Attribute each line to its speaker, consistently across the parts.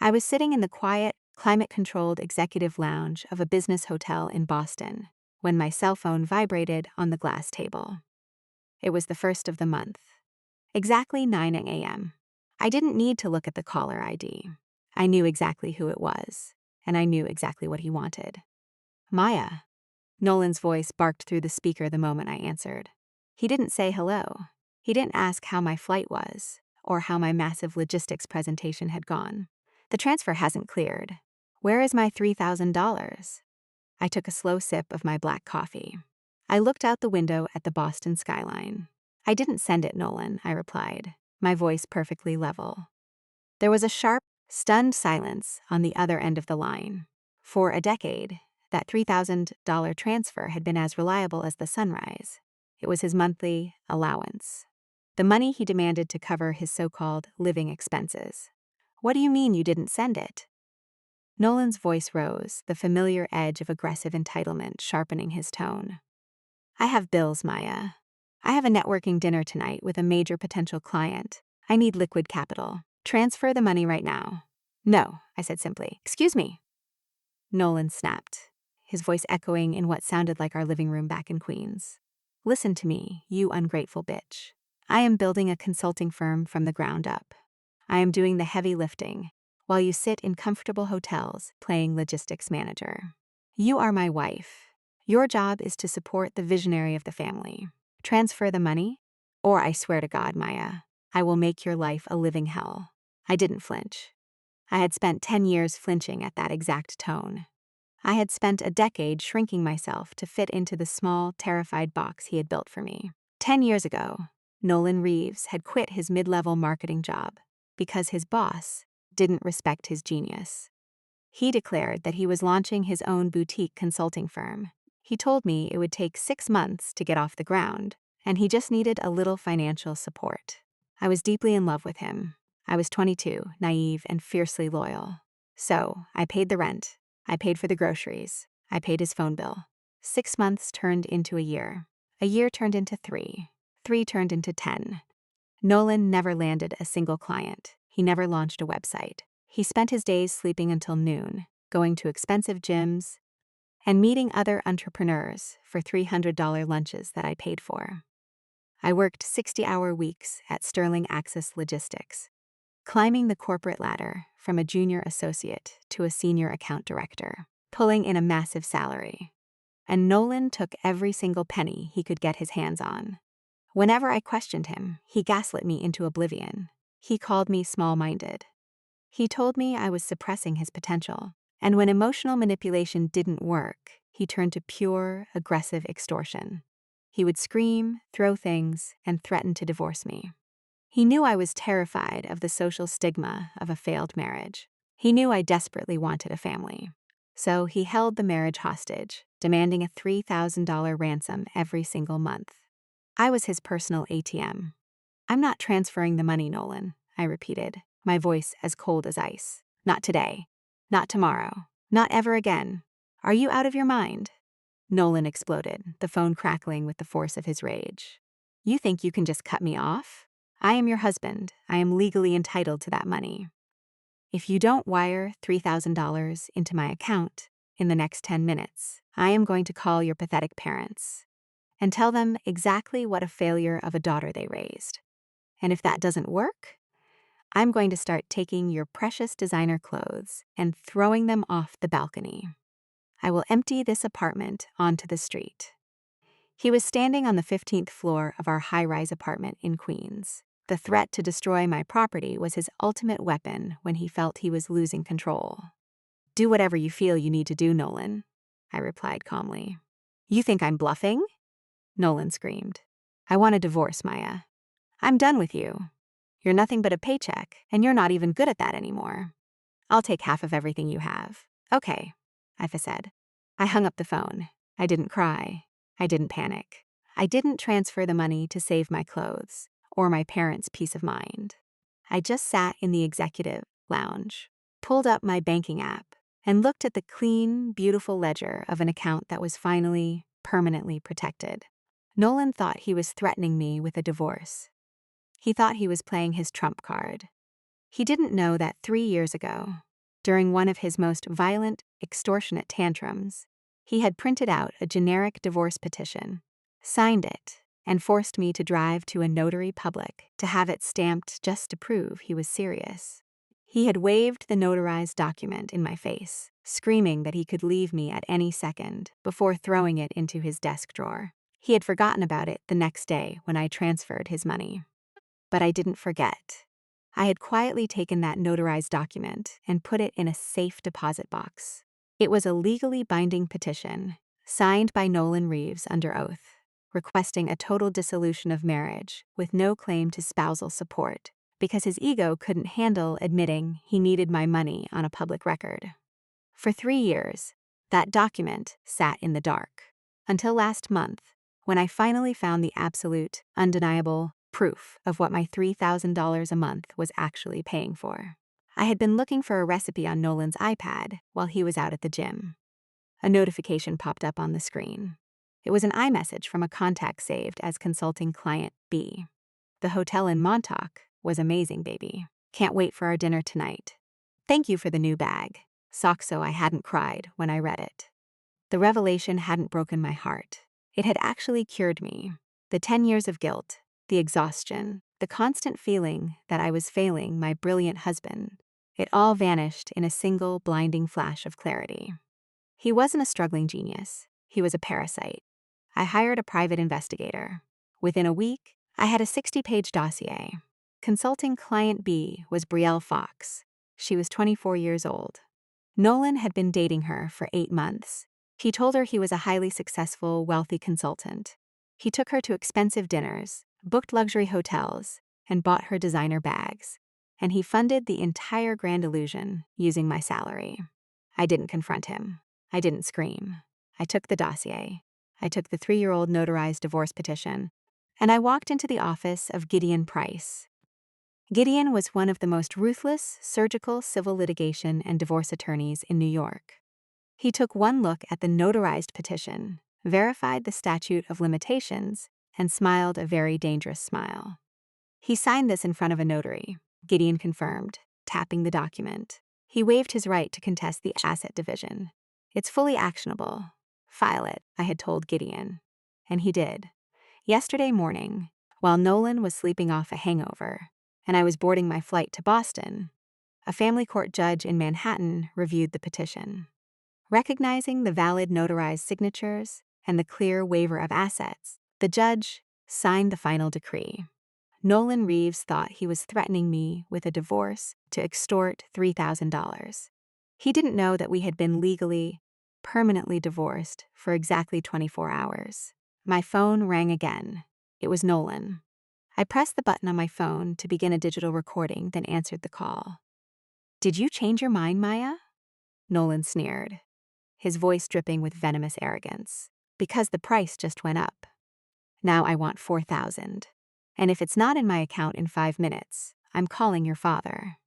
Speaker 1: I was sitting in the quiet, climate-controlled executive lounge of a business hotel in Boston when my cell phone vibrated on the glass table. It was the first of the month. Exactly 9 a.m. I didn't need to look at the caller ID. I knew exactly who it was, and I knew exactly what he wanted. Maya. Nolan's voice barked through the speaker the moment I answered. He didn't say hello. He didn't ask how my flight was, or how my massive logistics presentation had gone. The transfer hasn't cleared. Where is my $3,000? I took a slow sip of my black coffee. I looked out the window at the Boston skyline. I didn't send it, Nolan, I replied, my voice perfectly level. There was a sharp, stunned silence on the other end of the line. For a decade, that $3,000 transfer had been as reliable as the sunrise. It was his monthly allowance, the money he demanded to cover his so-called living expenses. What do you mean you didn't send it? Nolan's voice rose, the familiar edge of aggressive entitlement sharpening his tone. I have bills, Maya. I have a networking dinner tonight with a major potential client. I need liquid capital. Transfer the money right now. No, I said simply. Excuse me. Nolan snapped, his voice echoing in what sounded like our living room back in Queens. Listen to me, you ungrateful bitch. I am building a consulting firm from the ground up. I am doing the heavy lifting, while you sit in comfortable hotels playing logistics manager. You are my wife. Your job is to support the visionary of the family. Transfer the money, or I swear to God, Maya, I will make your life a living hell. I didn't flinch. I had spent 10 years flinching at that exact tone. I had spent a decade shrinking myself to fit into the small, terrified box he had built for me. 10 years ago, Nolan Reeves had quit his mid-level marketing job because his boss didn't respect his genius. He declared that he was launching his own boutique consulting firm. He told me it would take 6 months to get off the ground, and he just needed a little financial support. I was deeply in love with him. I was 22, naive, and fiercely loyal. So, I paid the rent. I paid for the groceries. I paid his phone bill. 6 months turned into a year. A year turned into 3. 3 turned into 10. Nolan never landed a single client. He never launched a website. He spent his days sleeping until noon, going to expensive gyms, and meeting other entrepreneurs for $300 lunches that I paid for. I worked 60-hour weeks at Sterling Access Logistics, climbing the corporate ladder from a junior associate to a senior account director, pulling in a massive salary. And Nolan took every single penny he could get his hands on. Whenever I questioned him, he gaslit me into oblivion. He called me small-minded. He told me I was suppressing his potential. And when emotional manipulation didn't work, he turned to pure, aggressive extortion. He would scream, throw things, and threaten to divorce me. He knew I was terrified of the social stigma of a failed marriage. He knew I desperately wanted a family. So he held the marriage hostage, demanding a $3,000 ransom every single month. I was his personal ATM. I'm not transferring the money, Nolan, I repeated, my voice as cold as ice. Not today. Not tomorrow. Not ever again. Are you out of your mind? Nolan exploded, the phone crackling with the force of his rage. You think you can just cut me off? I am your husband. I am legally entitled to that money. If you don't wire $3,000 into my account in the next 10 minutes, I am going to call your pathetic parents and tell them exactly what a failure of a daughter they raised. And if that doesn't work, I'm going to start taking your precious designer clothes and throwing them off the balcony. I will empty this apartment onto the street. He was standing on the 15th floor of our high-rise apartment in Queens. The threat to destroy my property was his ultimate weapon when he felt he was losing control. Do whatever you feel you need to do, Nolan, I replied calmly. You think I'm bluffing? Nolan screamed. I want a divorce, Maya. I'm done with you. You're nothing but a paycheck, and you're not even good at that anymore. I'll take half of everything you have. Okay, I said. I hung up the phone. I didn't cry. I didn't panic. I didn't transfer the money to save my clothes or my parents' peace of mind. I just sat in the executive lounge, pulled up my banking app, and looked at the clean, beautiful ledger of an account that was finally, permanently protected. Nolan thought he was threatening me with a divorce. He thought he was playing his trump card. He didn't know that 3 years ago, During one of his most violent, extortionate tantrums, he had printed out a generic divorce petition, signed it, and forced me to drive to a notary public to have it stamped just to prove he was serious. He had waved the notarized document in my face, screaming that he could leave me at any second before throwing it into his desk drawer. He had forgotten about it the next day when I transferred his money. But I didn't forget. I had quietly taken that notarized document and put it in a safe deposit box. It was a legally binding petition, signed by Nolan Reeves under oath, requesting a total dissolution of marriage with no claim to spousal support, because his ego couldn't handle admitting he needed my money on a public record. For 3 years, that document sat in the dark, until last month, when I finally found the absolute, undeniable proof of what my $3,000 a month was actually paying for. I had been looking for a recipe on Nolan's iPad while he was out at the gym. A notification popped up on the screen. It was an iMessage from a contact saved as consulting client B. The hotel in Montauk was amazing, baby. Can't wait for our dinner tonight. Thank you for the new bag. Sock so I hadn't cried when I read it. The revelation hadn't broken my heart. It had actually cured me. The 10 years of guilt, the exhaustion, the constant feeling that I was failing my brilliant husband, it all vanished in a single blinding flash of clarity. He wasn't a struggling genius. He was a parasite. I hired a private investigator. Within a week, I had a 60-page dossier. Consulting client B was Brielle Fox. She was 24 years old. Nolan had been dating her for 8 months. He told her he was a highly successful, wealthy consultant. He took her to expensive dinners, booked luxury hotels, and bought her designer bags. And he funded the entire grand illusion using my salary. I didn't confront him. I didn't scream. I took the dossier. I took the 3-year-old notarized divorce petition, and I walked into the office of Gideon Price. Gideon was one of the most ruthless surgical civil litigation and divorce attorneys in New York. He took one look at the notarized petition, verified the statute of limitations, and smiled a very dangerous smile. He signed this in front of a notary, Gideon confirmed, tapping the document. He waived his right to contest the asset division. It's fully actionable. File it, I had told Gideon. And he did. Yesterday morning, while Nolan was sleeping off a hangover, and I was boarding my flight to Boston, a family court judge in Manhattan reviewed the petition. Recognizing the valid notarized signatures and the clear waiver of assets, the judge signed the final decree. Nolan Reeves thought he was threatening me with a divorce to extort $3,000. He didn't know that we had been legally, permanently divorced for exactly 24 hours. My phone rang again. It was Nolan. I pressed the button on my phone to begin a digital recording, then answered the call. "Did you change your mind, Maya?" Nolan sneered, his voice dripping with venomous arrogance. "Because the price just went up. Now I want $4,000. And if it's not in my account in 5 minutes, I'm calling your father."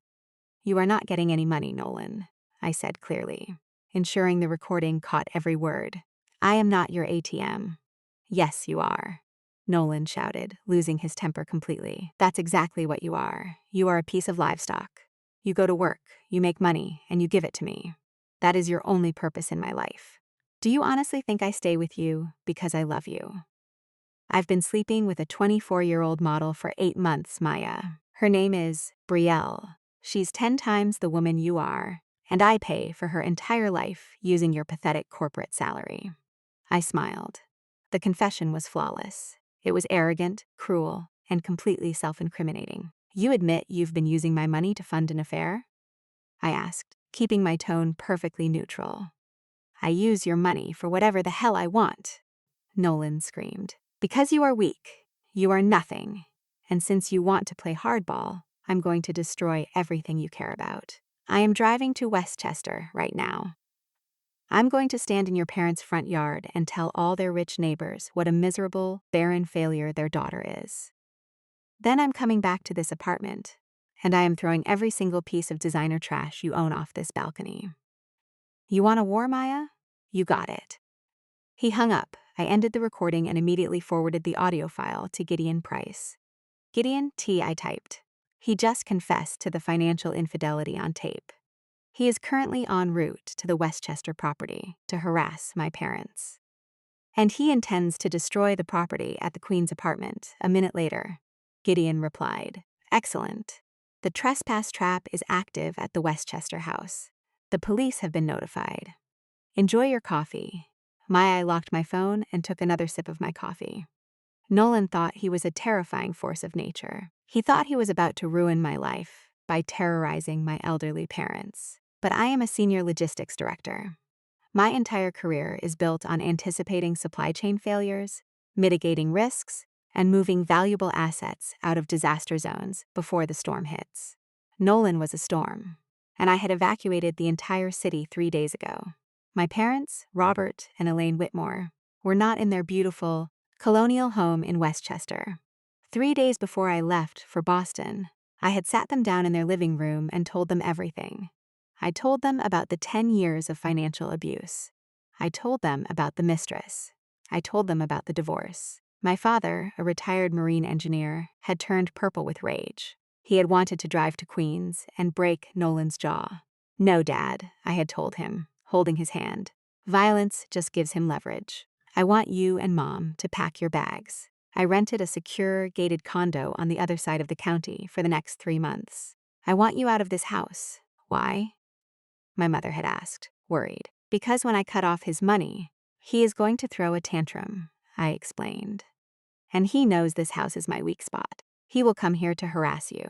Speaker 1: "You are not getting any money, Nolan," I said clearly, ensuring the recording caught every word. "I am not your ATM." "Yes, you are," Nolan shouted, losing his temper completely. "That's exactly what you are. You are a piece of livestock. You go to work, you make money, and you give it to me. That is your only purpose in my life. Do you honestly think I stay with you because I love you? I've been sleeping with a 24-year-old model for 8 months, Maya. Her name is Brielle. She's 10 times the woman you are, and I pay for her entire life using your pathetic corporate salary." I smiled. The confession was flawless. It was arrogant, cruel, and completely self-incriminating. "You admit you've been using my money to fund an affair?" I asked, keeping my tone perfectly neutral. "I use your money for whatever the hell I want," Nolan screamed. "Because you are weak. You are nothing. And since you want to play hardball, I'm going to destroy everything you care about. I am driving to Westchester right now. I'm going to stand in your parents' front yard and tell all their rich neighbors what a miserable, barren failure their daughter is. Then I'm coming back to this apartment, and I am throwing every single piece of designer trash you own off this balcony. You want a war, Maya? You got it." He hung up. I ended the recording and immediately forwarded the audio file to Gideon Price. "Gideon T," I typed. "He just confessed to the financial infidelity on tape. He is currently en route to the Westchester property to harass my parents. And he intends to destroy the property at the Queen's apartment a minute later. Gideon replied, "Excellent. The trespass trap is active at the Westchester house. The police have been notified. Enjoy your coffee." Maya locked my phone and took another sip of my coffee. Nolan thought he was a terrifying force of nature. He thought he was about to ruin my life by terrorizing my elderly parents. But I am a senior logistics director. My entire career is built on anticipating supply chain failures, mitigating risks, and moving valuable assets out of disaster zones before the storm hits. Nolan was a storm, and I had evacuated the entire city 3 days ago. My parents, Robert and Elaine Whitmore, were not in their beautiful, colonial home in Westchester. 3 days before I left for Boston, I had sat them down in their living room and told them everything. I told them about the 10 years of financial abuse. I told them about the mistress. I told them about the divorce. My father, a retired marine engineer, had turned purple with rage. He had wanted to drive to Queens and break Nolan's jaw. "No, Dad," I had told him, holding his hand. "Violence just gives him leverage. I want you and Mom to pack your bags." I rented a secure, gated condo on the other side of the county for the next 3 months. "I want you out of this house." "Why?" my mother had asked, worried. "Because when I cut off his money, he is going to throw a tantrum," I explained. "And he knows this house is my weak spot. He will come here to harass you."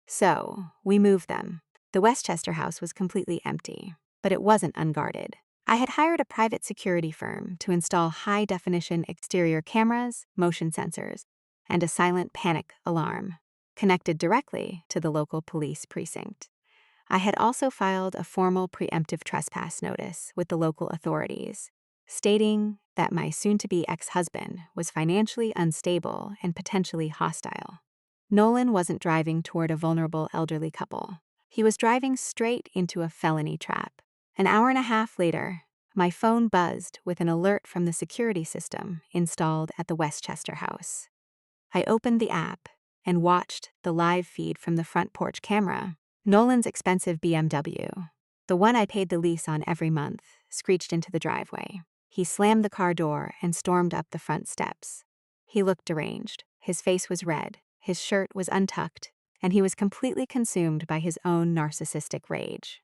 Speaker 1: So, we moved them. The Westchester house was completely empty, but it wasn't unguarded. I had hired a private security firm to install high-definition exterior cameras, motion sensors, and a silent panic alarm, connected directly to the local police precinct. I had also filed a formal preemptive trespass notice with the local authorities, stating that my soon-to-be ex-husband was financially unstable and potentially hostile. Nolan wasn't driving toward a vulnerable elderly couple. He was driving straight into a felony trap. An hour and a half later, my phone buzzed with an alert from the security system installed at the Westchester house. I opened the app and watched the live feed from the front porch camera. Nolan's expensive BMW, the one I paid the lease on every month, screeched into the driveway. He slammed the car door and stormed up the front steps. He looked deranged. His face was red, his shirt was untucked, and he was completely consumed by his own narcissistic rage.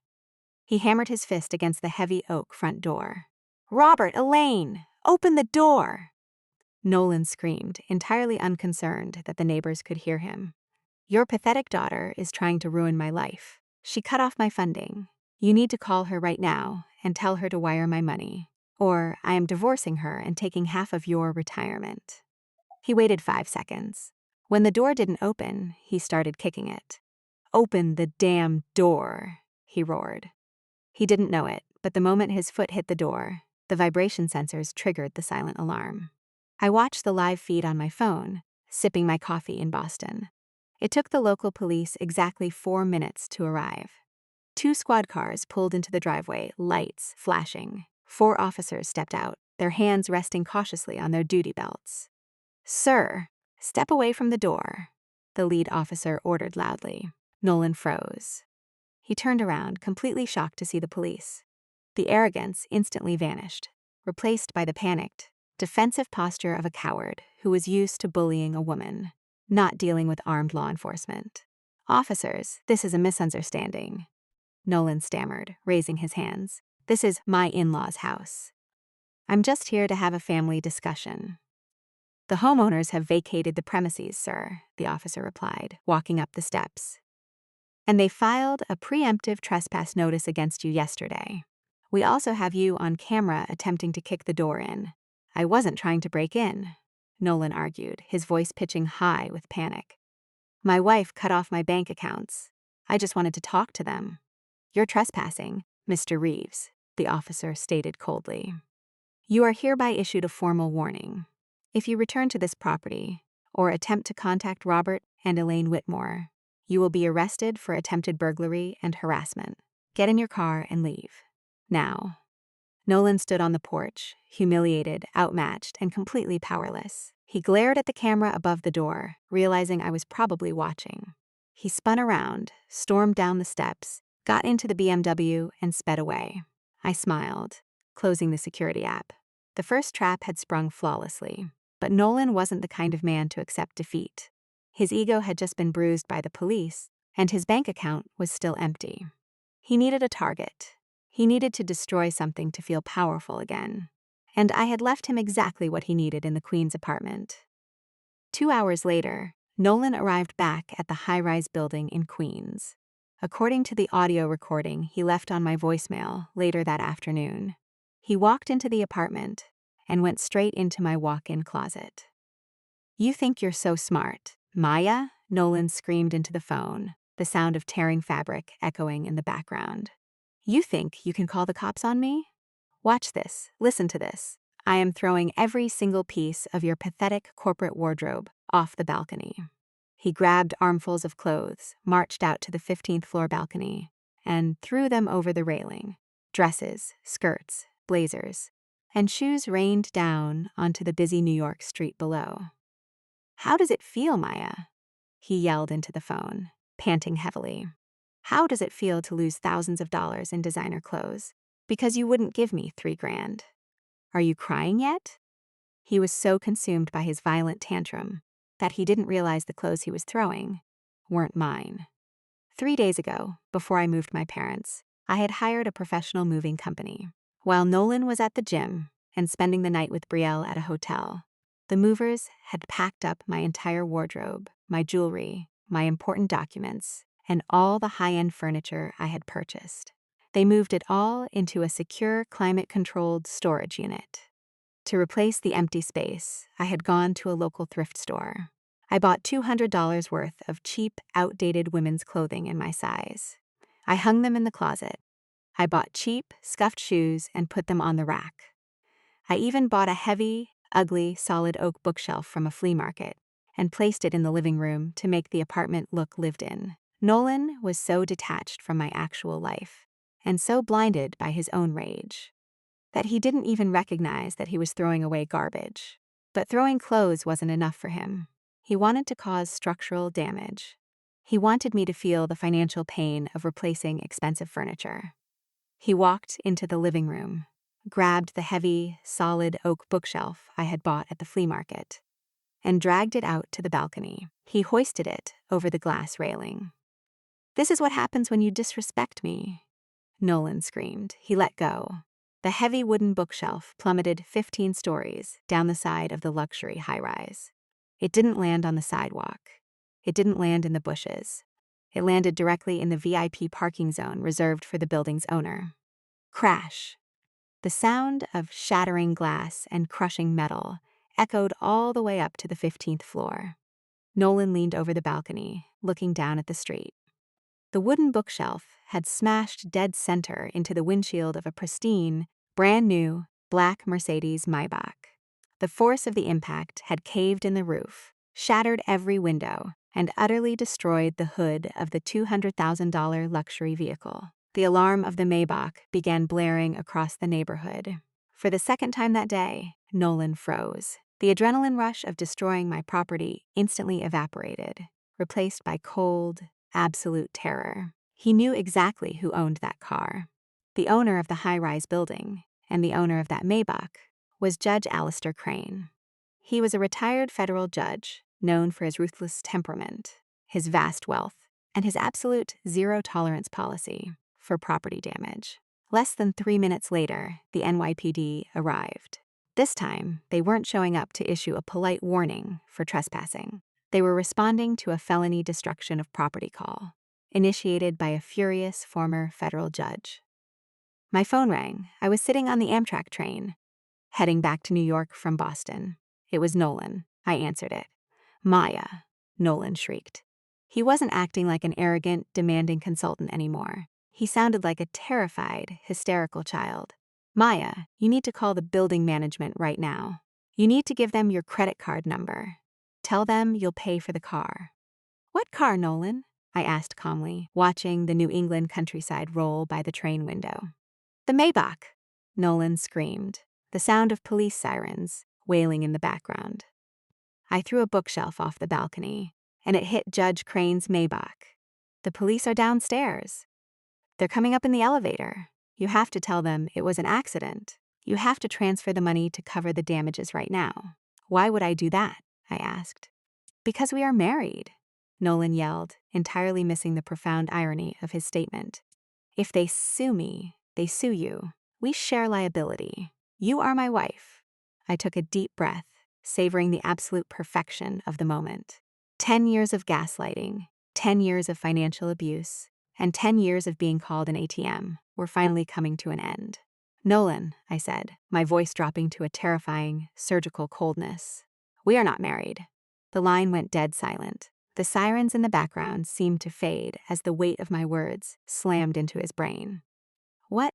Speaker 1: He hammered his fist against the heavy oak front door. "Robert, Elaine, open the door!" Nolan screamed, entirely unconcerned that the neighbors could hear him. "Your pathetic daughter is trying to ruin my life. She cut off my funding. You need to call her right now and tell her to wire my money, or I am divorcing her and taking half of your retirement." He waited 5 seconds. When the door didn't open, he started kicking it. "Open the damn door," he roared. He didn't know it, but the moment his foot hit the door, the vibration sensors triggered the silent alarm. I watched the live feed on my phone, sipping my coffee in Boston. It took the local police exactly 4 minutes to arrive. 2 squad cars pulled into the driveway, lights flashing. 4 officers stepped out, their hands resting cautiously on their duty belts. "Sir, step away from the door," the lead officer ordered loudly. Nolan froze. He turned around, completely shocked to see the police. The arrogance instantly vanished, replaced by the panicked, defensive posture of a coward who was used to bullying a woman, not dealing with armed law enforcement. "Officers, this is a misunderstanding," Nolan stammered, raising his hands. "This is my in-laws' house. I'm just here to have a family discussion." "The homeowners have vacated the premises, sir," the officer replied, walking up the steps. "And they filed a preemptive trespass notice against you yesterday. We also have you on camera attempting to kick the door in." "I wasn't trying to break in," Nolan argued, his voice pitching high with panic. "My wife cut off my bank accounts. I just wanted to talk to them." "You're trespassing, Mr. Reeves," the officer stated coldly. "You are hereby issued a formal warning. If you return to this property or attempt to contact Robert and Elaine Whitmore, you will be arrested for attempted burglary and harassment. Get in your car and leave. Now." Nolan stood on the porch, humiliated, outmatched, and completely powerless. He glared at the camera above the door, realizing I was probably watching. He spun around, stormed down the steps, got into the BMW, and sped away. I smiled, closing the security app. The first trap had sprung flawlessly, but Nolan wasn't the kind of man to accept defeat. His ego had just been bruised by the police, and his bank account was still empty. He needed a target. He needed to destroy something to feel powerful again. And I had left him exactly what he needed in the Queen's apartment. 2 hours later, Nolan arrived back at the high-rise building in Queens. According to the audio recording he left on my voicemail later that afternoon, he walked into the apartment and went straight into my walk-in closet. "You think you're so smart, Maya?" Nolan screamed into the phone, the sound of tearing fabric echoing in the background. "You think you can call the cops on me? Watch this, listen to this. I am throwing every single piece of your pathetic corporate wardrobe off the balcony." He grabbed armfuls of clothes, marched out to the 15th floor balcony, and threw them over the railing. Dresses, skirts, blazers, and shoes rained down onto the busy New York street below. "How does it feel, Maya?" he yelled into the phone, panting heavily. "How does it feel to lose thousands of dollars in designer clothes because you wouldn't give me $3,000? Are you crying yet?" He was so consumed by his violent tantrum that he didn't realize the clothes he was throwing weren't mine. 3 days ago, before I moved my parents, I had hired a professional moving company. While Nolan was at the gym and spending the night with Brielle at a hotel, the movers had packed up my entire wardrobe, my jewelry, my important documents, and all the high-end furniture I had purchased. They moved it all into a secure, climate-controlled storage unit. To replace the empty space, I had gone to a local thrift store. I bought $200 worth of cheap, outdated women's clothing in my size. I hung them in the closet. I bought cheap, scuffed shoes and put them on the rack. I even bought a heavy, ugly, solid oak bookshelf from a flea market and placed it in the living room to make the apartment look lived in. Nolan was so detached from my actual life and so blinded by his own rage that he didn't even recognize that he was throwing away garbage. But throwing clothes wasn't enough for him. He wanted to cause structural damage. He wanted me to feel the financial pain of replacing expensive furniture. He walked into the living room, grabbed the heavy, solid oak bookshelf I had bought at the flea market, and dragged it out to the balcony. He hoisted it over the glass railing. "This is what happens when you disrespect me," Nolan screamed. He let go. The heavy wooden bookshelf plummeted 15 stories down the side of the luxury high-rise. It didn't land on the sidewalk. It didn't land in the bushes. It landed directly in the VIP parking zone reserved for the building's owner. Crash! The sound of shattering glass and crushing metal echoed all the way up to the 15th floor. Nolan leaned over the balcony, looking down at the street. The wooden bookshelf had smashed dead center into the windshield of a pristine, brand-new, black Mercedes Maybach. The force of the impact had caved in the roof, shattered every window, and utterly destroyed the hood of the $200,000 luxury vehicle. The alarm of the Maybach began blaring across the neighborhood. For the second time that day, Nolan froze. The adrenaline rush of destroying my property instantly evaporated, replaced by cold, absolute terror. He knew exactly who owned that car. The owner of the high-rise building, and the owner of that Maybach, was Judge Alistair Crane. He was a retired federal judge, known for his ruthless temperament, his vast wealth, and his absolute zero-tolerance policy for property damage. Less than 3 minutes later, the NYPD arrived. This time, they weren't showing up to issue a polite warning for trespassing. They were responding to a felony destruction of property call, initiated by a furious former federal judge. My phone rang. I was sitting on the Amtrak train, heading back to New York from Boston. It was Nolan. I answered it. "Maya," Nolan shrieked. He wasn't acting like an arrogant, demanding consultant anymore. He sounded like a terrified, hysterical child. "Maya, you need to call the building management right now. You need to give them your credit card number. Tell them you'll pay for the car." "What car, Nolan?" I asked calmly, watching the New England countryside roll by the train window. "The Maybach," Nolan screamed, the sound of police sirens wailing in the background. I threw a bookshelf off the balcony, and it hit Judge Crane's Maybach. "The police are downstairs." They're coming up in the elevator. You have to tell them it was an accident. You have to transfer the money to cover the damages right now. Why would I do that? I asked. Because we are married, Nolan yelled, entirely missing the profound irony of his statement. If they sue me, they sue you. We share liability. You are my wife. I took a deep breath, savoring the absolute perfection of the moment. 10 years of gaslighting, 10 years of financial abuse, and 10 years of being called an ATM were finally coming to an end. Nolan, I said, my voice dropping to a terrifying, surgical coldness. We are not married. The line went dead silent. The sirens in the background seemed to fade as the weight of my words slammed into his brain. What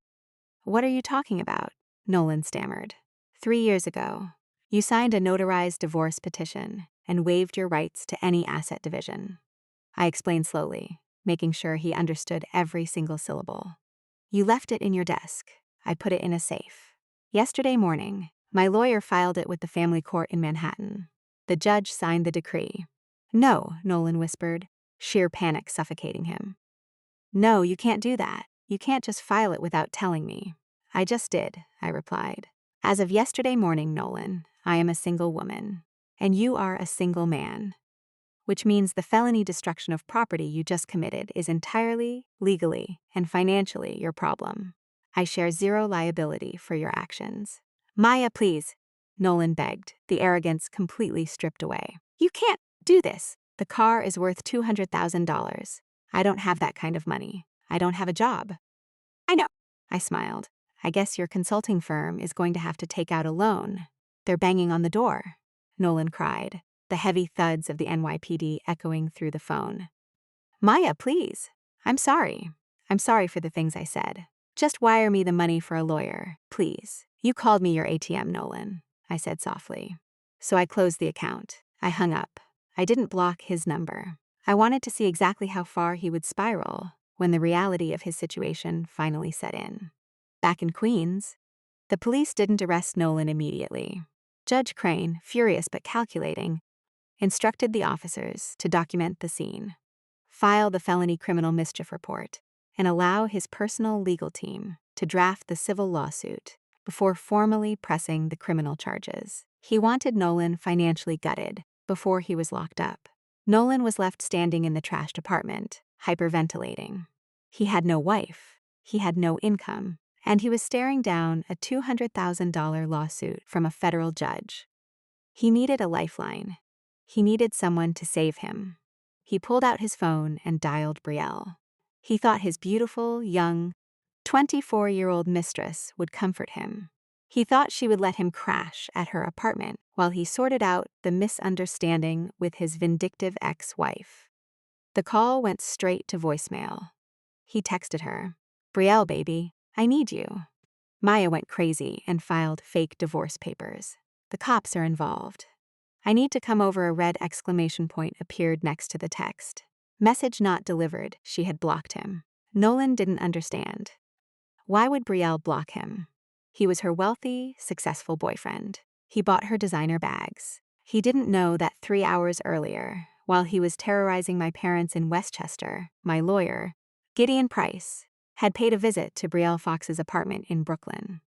Speaker 1: are you talking about? Nolan stammered. 3 years ago, you signed a notarized divorce petition and waived your rights to any asset division. I explained slowly, making sure he understood every single syllable. You left it in your desk. I put it in a safe. Yesterday morning, my lawyer filed it with the family court in Manhattan. The judge signed the decree. No, Nolan whispered, sheer panic suffocating him. No, you can't do that. You can't just file it without telling me. I just did, I replied. As of yesterday morning, Nolan, I am a single woman, and you are a single man, which means the felony destruction of property you just committed is entirely, legally, and financially your problem. I share zero liability for your actions. Maya, please, Nolan begged, the arrogance completely stripped away. You can't do this. The car is worth $200,000. I don't have that kind of money. I don't have a job. I know, I smiled. I guess your consulting firm is going to have to take out a loan. They're banging on the door, Nolan cried, the heavy thuds of the NYPD echoing through the phone. Maya, please. I'm sorry. I'm sorry for the things I said. Just wire me the money for a lawyer, please. You called me your ATM, Nolan, I said softly. So I closed the account. I hung up. I didn't block his number. I wanted to see exactly how far he would spiral when the reality of his situation finally set in. Back in Queens, the police didn't arrest Nolan immediately. Judge Crane, furious but calculating, instructed the officers to document the scene, file the felony criminal mischief report, and allow his personal legal team to draft the civil lawsuit before formally pressing the criminal charges. He wanted Nolan financially gutted before he was locked up. Nolan was left standing in the trashed apartment, hyperventilating. He had no wife, he had no income, and he was staring down a $200,000 lawsuit from a federal judge. He needed a lifeline. He needed someone to save him. He pulled out his phone and dialed Brielle. He thought his beautiful, young, 24-year-old mistress would comfort him. He thought she would let him crash at her apartment while he sorted out the misunderstanding with his vindictive ex-wife. The call went straight to voicemail. He texted her, Brielle, baby, I need you. Maya went crazy and filed fake divorce papers. The cops are involved. I need to come over. A red exclamation point appeared next to the text. Message not delivered. She had blocked him. Nolan didn't understand. Why would Brielle block him? He was her wealthy, successful boyfriend. He bought her designer bags. He didn't know that 3 hours earlier, while he was terrorizing my parents in Westchester, my lawyer, Gideon Price, had paid a visit to Brielle Fox's apartment in Brooklyn.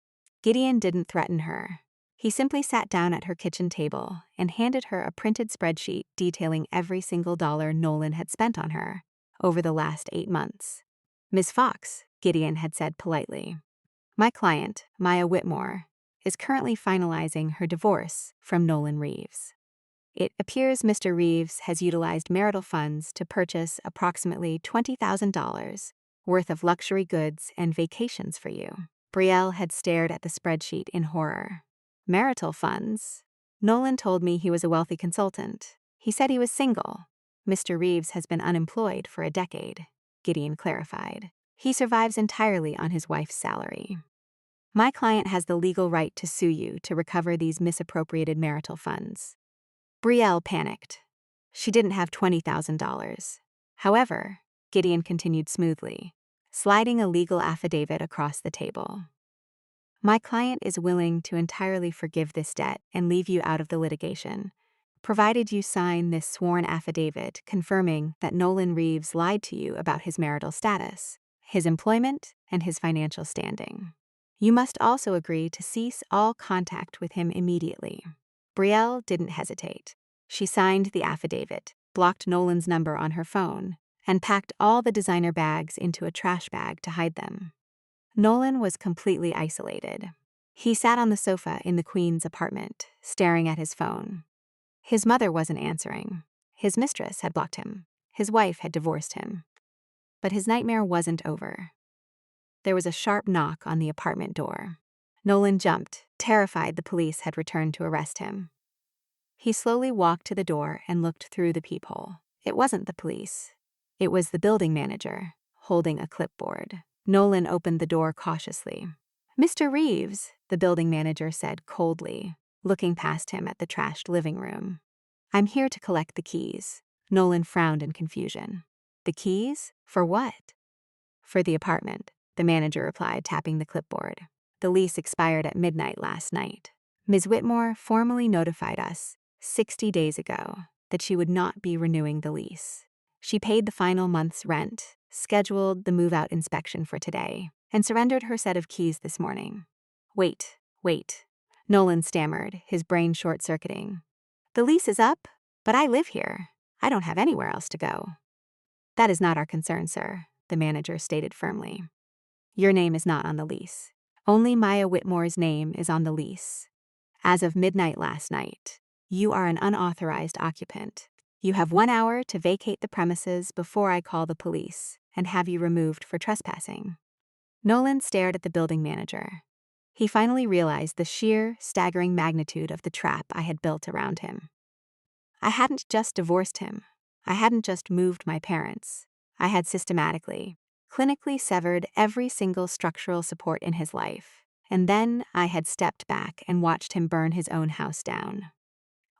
Speaker 1: Gideon didn't threaten her. He simply sat down at her kitchen table and handed her a printed spreadsheet detailing every single dollar Nolan had spent on her over the last 8 months. Ms. Fox, Gideon had said politely, my client, Maya Whitmore, is currently finalizing her divorce from Nolan Reeves. It appears Mr. Reeves has utilized marital funds to purchase approximately $20,000 worth of luxury goods and vacations for you. Brielle had stared at the spreadsheet in horror. Marital funds? Nolan told me he was a wealthy consultant. He said he was single. Mr. Reeves has been unemployed for a decade, Gideon clarified. He survives entirely on his wife's salary. My client has the legal right to sue you to recover these misappropriated marital funds. Brielle panicked. She didn't have $20,000. However, Gideon continued smoothly, sliding a legal affidavit across the table. My client is willing to entirely forgive this debt and leave you out of the litigation, provided you sign this sworn affidavit confirming that Nolan Reeves lied to you about his marital status his employment, and his financial standing. You must also agree to cease all contact with him immediately. Brielle didn't hesitate. She signed the affidavit, blocked Nolan's number on her phone, and packed all the designer bags into a trash bag to hide them. Nolan was completely isolated. He sat on the sofa in the Queen's apartment, staring at his phone. His mother wasn't answering. His mistress had blocked him. His wife had divorced him. But his nightmare wasn't over. There was a sharp knock on the apartment door. Nolan jumped, terrified the police had returned to arrest him. He slowly walked to the door and looked through the peephole. It wasn't the police. It was the building manager, holding a clipboard. Nolan opened the door cautiously. "Mr. Reeves," the building manager said coldly, looking past him at the trashed living room. "I'm here to collect the keys." Nolan frowned in confusion. "The keys? For what?" "For the apartment," the manager replied, tapping the clipboard. "The lease expired at midnight last night. Ms. Whitmore formally notified us 60 days ago that she would not be renewing the lease. She paid the final month's rent, scheduled the move-out inspection for today, and surrendered her set of keys this morning." Wait. Nolan stammered, his brain short-circuiting. "The lease is up, but I live here. I don't have anywhere else to go." "That is not our concern, sir," the manager stated firmly. "Your name is not on the lease. Only Maya Whitmore's name is on the lease. As of midnight last night, you are an unauthorized occupant. You have 1 hour to vacate the premises before I call the police and have you removed for trespassing." Nolan stared at the building manager. He finally realized the sheer, staggering magnitude of the trap I had built around him. I hadn't just divorced him. I hadn't just moved my parents. I had systematically, clinically severed every single structural support in his life. And then I had stepped back and watched him burn his own house down.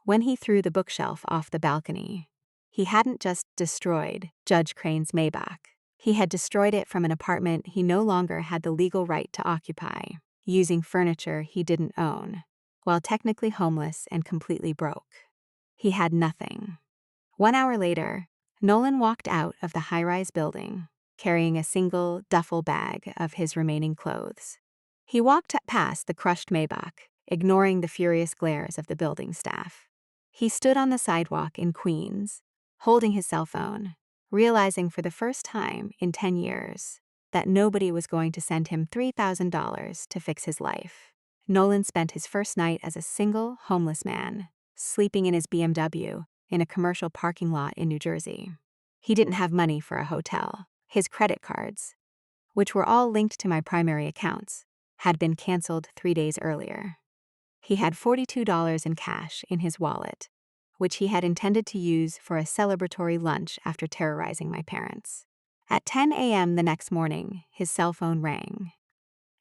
Speaker 1: When he threw the bookshelf off the balcony, he hadn't just destroyed Judge Crane's Maybach. He had destroyed it from an apartment he no longer had the legal right to occupy, using furniture he didn't own, while technically homeless and completely broke. He had nothing. 1 hour later, Nolan walked out of the high-rise building, carrying a single duffel bag of his remaining clothes. He walked past the crushed Maybach, ignoring the furious glares of the building staff. He stood on the sidewalk in Queens, holding his cell phone, realizing for the first time in 10 years that nobody was going to send him $3,000 to fix his life. Nolan spent his first night as a single, homeless man, sleeping in his BMW in a commercial parking lot in New Jersey. He didn't have money for a hotel. His credit cards, which were all linked to my primary accounts, had been canceled 3 days earlier. He had $42 in cash in his wallet, which he had intended to use for a celebratory lunch after terrorizing my parents. At 10 a.m. the next morning, his cell phone rang.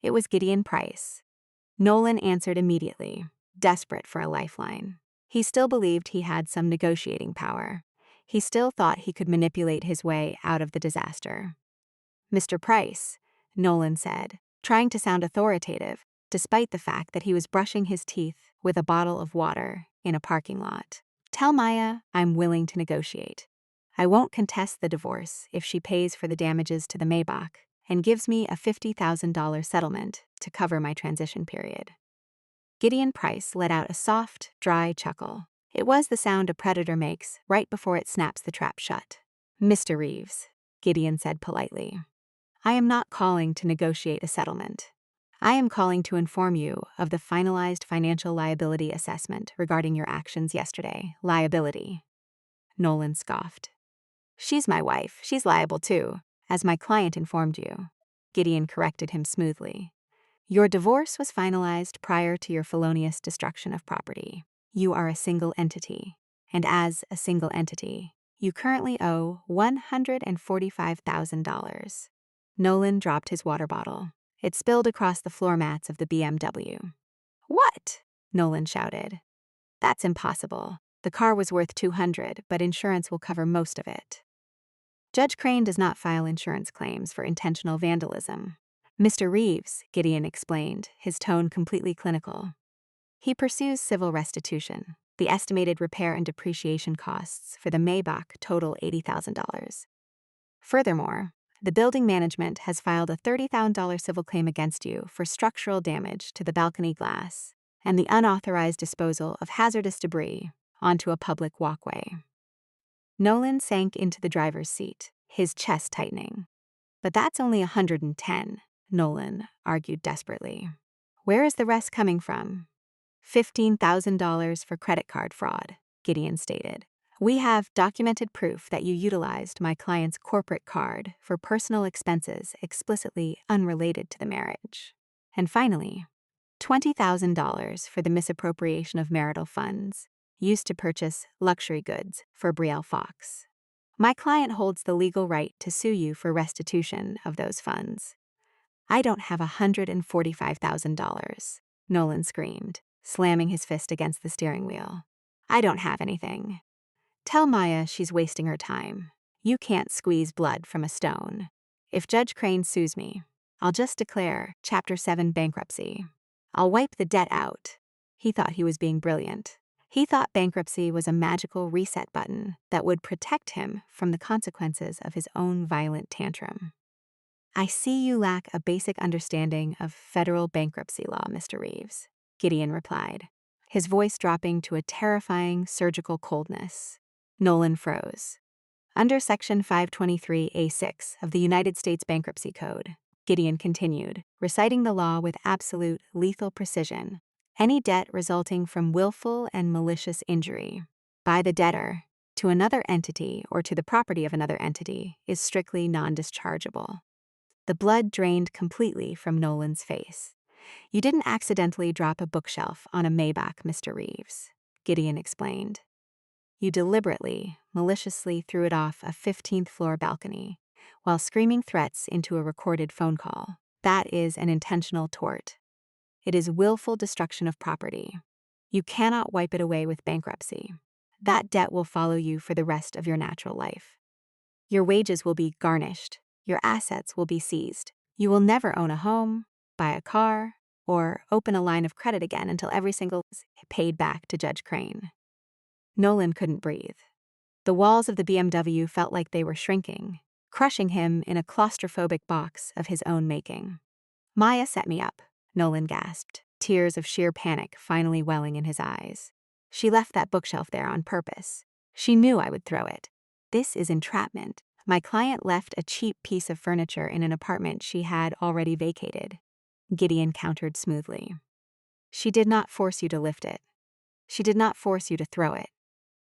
Speaker 1: It was Gideon Price. Nolan answered immediately, desperate for a lifeline. He still believed he had some negotiating power. He still thought he could manipulate his way out of the disaster. "Mr. Price," Nolan said, trying to sound authoritative, despite the fact that he was brushing his teeth with a bottle of water in a parking lot. "Tell Maya I'm willing to negotiate. I won't contest the divorce if she pays for the damages to the Maybach and gives me a $50,000 settlement to cover my transition period." Gideon Price let out a soft, dry chuckle. It was the sound a predator makes right before it snaps the trap shut. "Mr. Reeves," Gideon said politely, "I am not calling to negotiate a settlement. I am calling to inform you of the finalized financial liability assessment regarding your actions yesterday." "Liability?" Nolan scoffed. "She's my wife. She's liable too, as my client informed you." Gideon corrected him smoothly. "Your divorce was finalized prior to your felonious destruction of property. You are a single entity, and as a single entity, you currently owe $145,000. Nolan dropped his water bottle. It spilled across the floor mats of the BMW. "What?" Nolan shouted. "That's impossible. The car was worth $200, but insurance will cover most of it." "Judge Crane does not file insurance claims for intentional vandalism." "Mr. Reeves," Gideon explained, his tone completely clinical. "He pursues civil restitution. The estimated repair and depreciation costs for the Maybach total $80,000. Furthermore, The building management has filed a $30,000 civil claim against you for structural damage to the balcony glass and the unauthorized disposal of hazardous debris onto a public walkway. Nolan sank into the driver's seat, his chest tightening. But that's only 110, Nolan argued desperately. Where is the rest coming from? $15,000 for credit card fraud, Gideon stated. We have documented proof that you utilized my client's corporate card for personal expenses explicitly unrelated to the marriage. And finally, $20,000 for the misappropriation of marital funds used to purchase luxury goods for Brielle Fox. My client holds the legal right to sue you for restitution of those funds. I don't have $145,000, Nolan screamed, slamming his fist against the steering wheel. I don't have anything. Tell Maya she's wasting her time. You can't squeeze blood from a stone. If Judge Crane sues me, I'll just declare Chapter 7 bankruptcy. I'll wipe the debt out. He thought he was being brilliant. He thought bankruptcy was a magical reset button that would protect him from the consequences of his own violent tantrum. I see you lack a basic understanding of federal bankruptcy law, Mr. Reeves, Gideon replied, his voice dropping to a terrifying surgical coldness. Nolan froze. Under Section 523A6 of the United States Bankruptcy Code, Gideon continued, reciting the law with absolute lethal precision. Any debt resulting from willful and malicious injury by the debtor to another entity or to the property of another entity is strictly non-dischargeable. The blood drained completely from Nolan's face. You didn't accidentally drop a bookshelf on a Maybach, Mr. Reeves, Gideon explained. You deliberately, maliciously threw it off a 15th-floor balcony while screaming threats into a recorded phone call. That is an intentional tort. It is willful destruction of property. You cannot wipe it away with bankruptcy. That debt will follow you for the rest of your natural life. Your wages will be garnished. Your assets will be seized. You will never own a home, buy a car, or open a line of credit again until every single is paid back to Judge Crane. Nolan couldn't breathe. The walls of the BMW felt like they were shrinking, crushing him in a claustrophobic box of his own making. Maya set me up, Nolan gasped, tears of sheer panic finally welling in his eyes. She left that bookshelf there on purpose. She knew I would throw it. This is entrapment. My client left a cheap piece of furniture in an apartment she had already vacated, Gideon countered smoothly. She did not force you to lift it. She did not force you to throw it.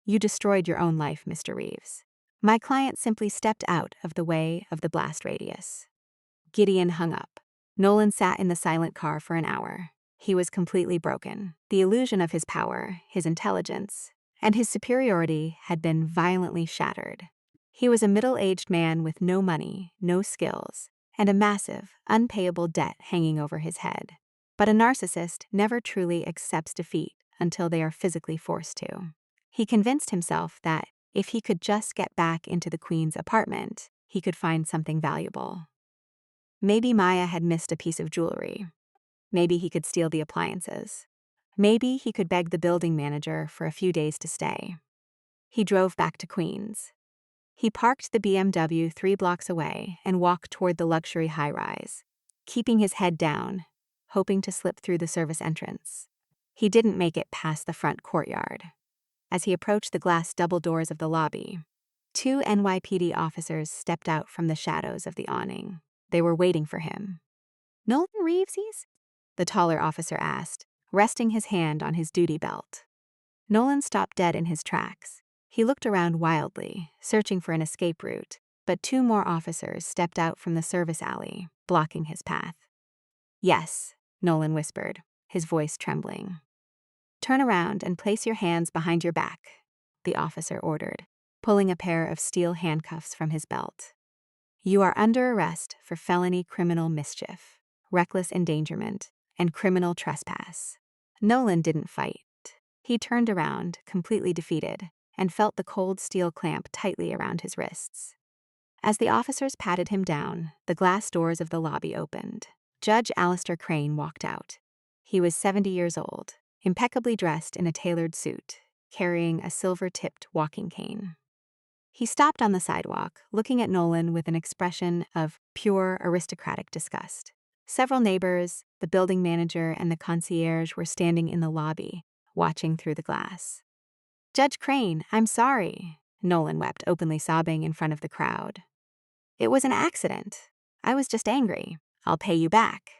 Speaker 1: You destroyed your own life, Mr. Reeves. My client simply stepped out of the way of the blast radius. Gideon hung up. Nolan sat in the silent car for an hour. He was completely broken. The illusion of his power, his intelligence, and his superiority had been violently shattered. He was a middle-aged man with no money, no skills, and a massive, unpayable debt hanging over his head. But a narcissist never truly accepts defeat until they are physically forced to. He convinced himself that if he could just get back into the Queen's apartment, he could find something valuable. Maybe Maya had missed a piece of jewelry. Maybe he could steal the appliances. Maybe he could beg the building manager for a few days to stay. He drove back to Queens. He parked the BMW 3 blocks away and walked toward the luxury high-rise, keeping his head down, hoping to slip through the service entrance. He didn't make it past the front courtyard. As he approached the glass double doors of the lobby, 2 NYPD officers stepped out from the shadows of the awning. They were waiting for him. "Nolan Reevesies?" the taller officer asked, resting his hand on his duty belt. Nolan stopped dead in his tracks. He looked around wildly, searching for an escape route, but 2 more officers stepped out from the service alley, blocking his path. "Yes," Nolan whispered, his voice trembling. "Turn around and place your hands behind your back," the officer ordered, pulling a pair of steel handcuffs from his belt. "You are under arrest for felony criminal mischief, reckless endangerment, and criminal trespass." Nolan didn't fight. He turned around, completely defeated, and felt the cold steel clamp tightly around his wrists. As the officers patted him down, the glass doors of the lobby opened. Judge Alistair Crane walked out. He was 70 years old, impeccably dressed in a tailored suit, carrying a silver-tipped walking cane. He stopped on the sidewalk, looking at Nolan with an expression of pure aristocratic disgust. Several neighbors, the building manager, and the concierge were standing in the lobby, watching through the glass. "Judge Crane, I'm sorry," Nolan wept, openly sobbing in front of the crowd. "It was an accident. I was just angry. I'll pay you back.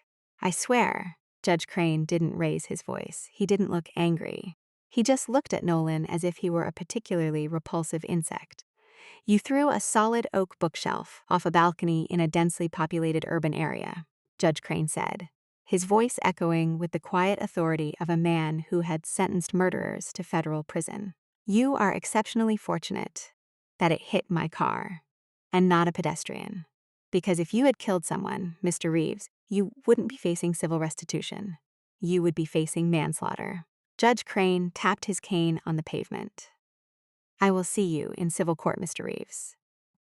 Speaker 1: I swear." Judge Crane didn't raise his voice. He didn't look angry. He just looked at Nolan as if he were a particularly repulsive insect. "You threw a solid oak bookshelf off a balcony in a densely populated urban area," Judge Crane said, his voice echoing with the quiet authority of a man who had sentenced murderers to federal prison. "You are exceptionally fortunate that it hit my car, and not a pedestrian. Because if you had killed someone, Mr. Reeves, you wouldn't be facing civil restitution. You would be facing manslaughter." Judge Crane tapped his cane on the pavement. "I will see you in civil court, Mr. Reeves,"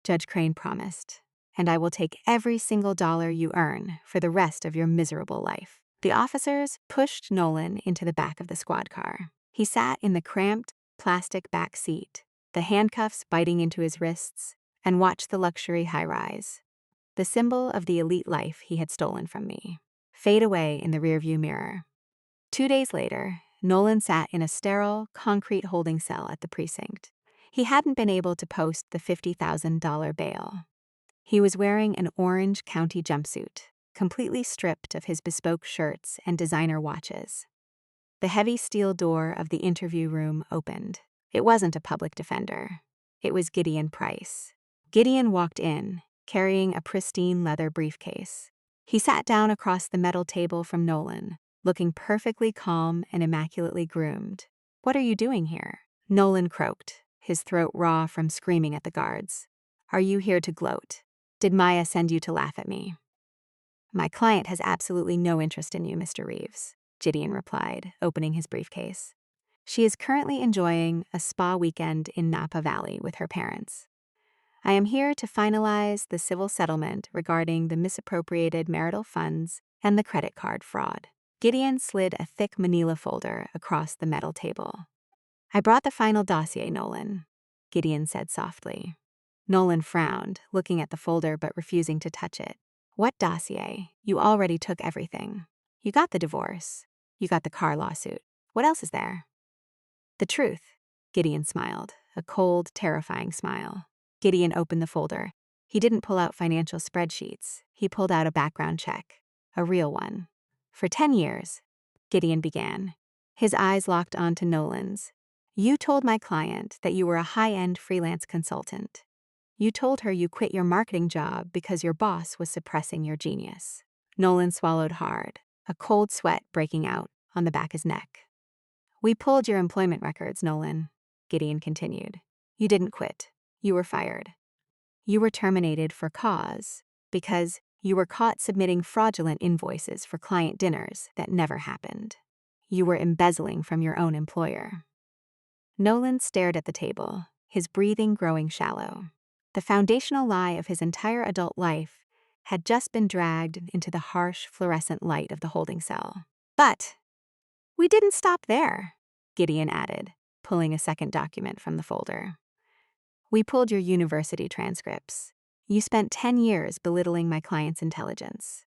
Speaker 1: Judge Crane promised, "and I will take every single dollar you earn for the rest of your miserable life." The officers pushed Nolan into the back of the squad car. He sat in the cramped, plastic back seat, the handcuffs biting into his wrists, and watched the luxury high-rise, the symbol of the elite life he had stolen from me, fade away in the rearview mirror. 2 days later, Nolan sat in a sterile, concrete holding cell at the precinct. He hadn't been able to post the $50,000 bail. He was wearing an orange county jumpsuit, completely stripped of his bespoke shirts and designer watches. The heavy steel door of the interview room opened. It wasn't a public defender. It was Gideon Price. Gideon walked in, carrying a pristine leather briefcase. He sat down across the metal table from Nolan, looking perfectly calm and immaculately groomed. "What are you doing here?" Nolan croaked, his throat raw from screaming at the guards. "Are you here to gloat? Did Maya send you to laugh at me?" "My client has absolutely no interest in you, Mr. Reeves," Gideon replied, opening his briefcase. "She is currently enjoying a spa weekend in Napa Valley with her parents. I am here to finalize the civil settlement regarding the misappropriated marital funds and the credit card fraud." Gideon slid a thick manila folder across the metal table. "I brought the final dossier, Nolan," Gideon said softly. Nolan frowned, looking at the folder but refusing to touch it. "What dossier? You already took everything. You got the divorce. You got the car lawsuit. What else is there?" "The truth," Gideon smiled, a cold, terrifying smile. Gideon opened the folder. He didn't pull out financial spreadsheets. He pulled out a background check, a real one. "For 10 years, Gideon began. His eyes locked onto Nolan's. "You told my client that you were a high-end freelance consultant. You told her you quit your marketing job because your boss was suppressing your genius." Nolan swallowed hard, a cold sweat breaking out on the back of his neck. "We pulled your employment records, Nolan," Gideon continued. "You didn't quit. You were fired. You were terminated for cause because you were caught submitting fraudulent invoices for client dinners that never happened. You were embezzling from your own employer." Nolan stared at the table, his breathing growing shallow. The foundational lie of his entire adult life had just been dragged into the harsh fluorescent light of the holding cell. "But we didn't stop there," Gideon added, pulling a second document from the folder. "We pulled your university transcripts. You spent 10 years belittling my client's intelligence.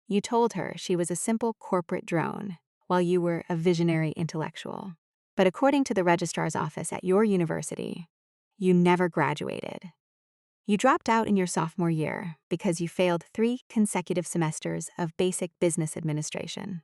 Speaker 1: You told her she was a simple corporate drone, while you were a visionary intellectual. But according to the registrar's office at your university, you never graduated. You dropped out in your sophomore year because you failed 3 consecutive semesters of basic business administration."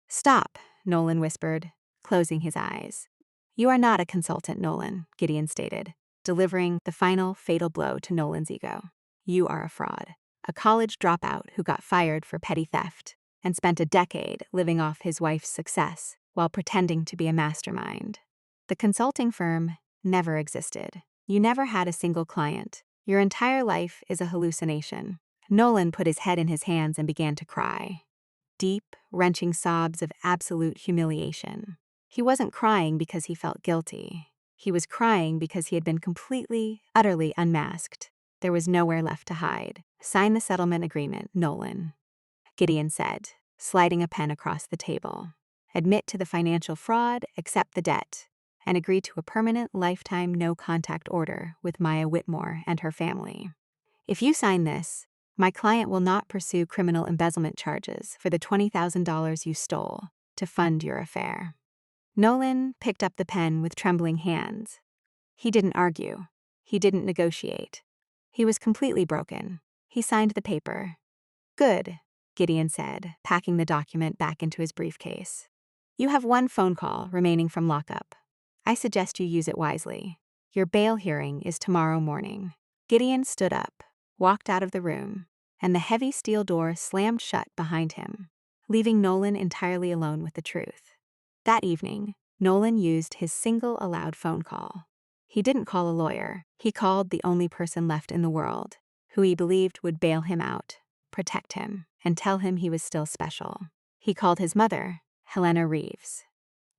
Speaker 1: "Stop," Nolan whispered, closing his eyes. "You are not a consultant, Nolan," Gideon stated, delivering the final fatal blow to Nolan's ego. "You are a fraud, a college dropout who got fired for petty theft and spent a decade living off his wife's success while pretending to be a mastermind. The consulting firm never existed. You never had a single client. Your entire life is a hallucination." Nolan put his head in his hands and began to cry. Deep, wrenching sobs of absolute humiliation. He wasn't crying because he felt guilty. He was crying because he had been completely, utterly unmasked. There was nowhere left to hide. "Sign the settlement agreement, Nolan," Gideon said, sliding a pen across the table. "Admit to the financial fraud, accept the debt, and agreed to a permanent lifetime no-contact order with Maya Whitmore and her family. If you sign this, my client will not pursue criminal embezzlement charges for the $20,000 you stole to fund your affair. Nolan picked up the pen with trembling hands. He didn't argue. He didn't negotiate. He was completely broken. He signed the paper. Good, Gideon said, packing the document back into his briefcase. You have one phone call remaining from lockup. I suggest you use it wisely. Your bail hearing is tomorrow morning. Gideon stood up, walked out of the room, and the heavy steel door slammed shut behind him, leaving Nolan entirely alone with the truth. That evening, Nolan used his single allowed phone call. He didn't call a lawyer. He called the only person left in the world, who he believed would bail him out, protect him, and tell him he was still special. He called his mother, Helena Reeves.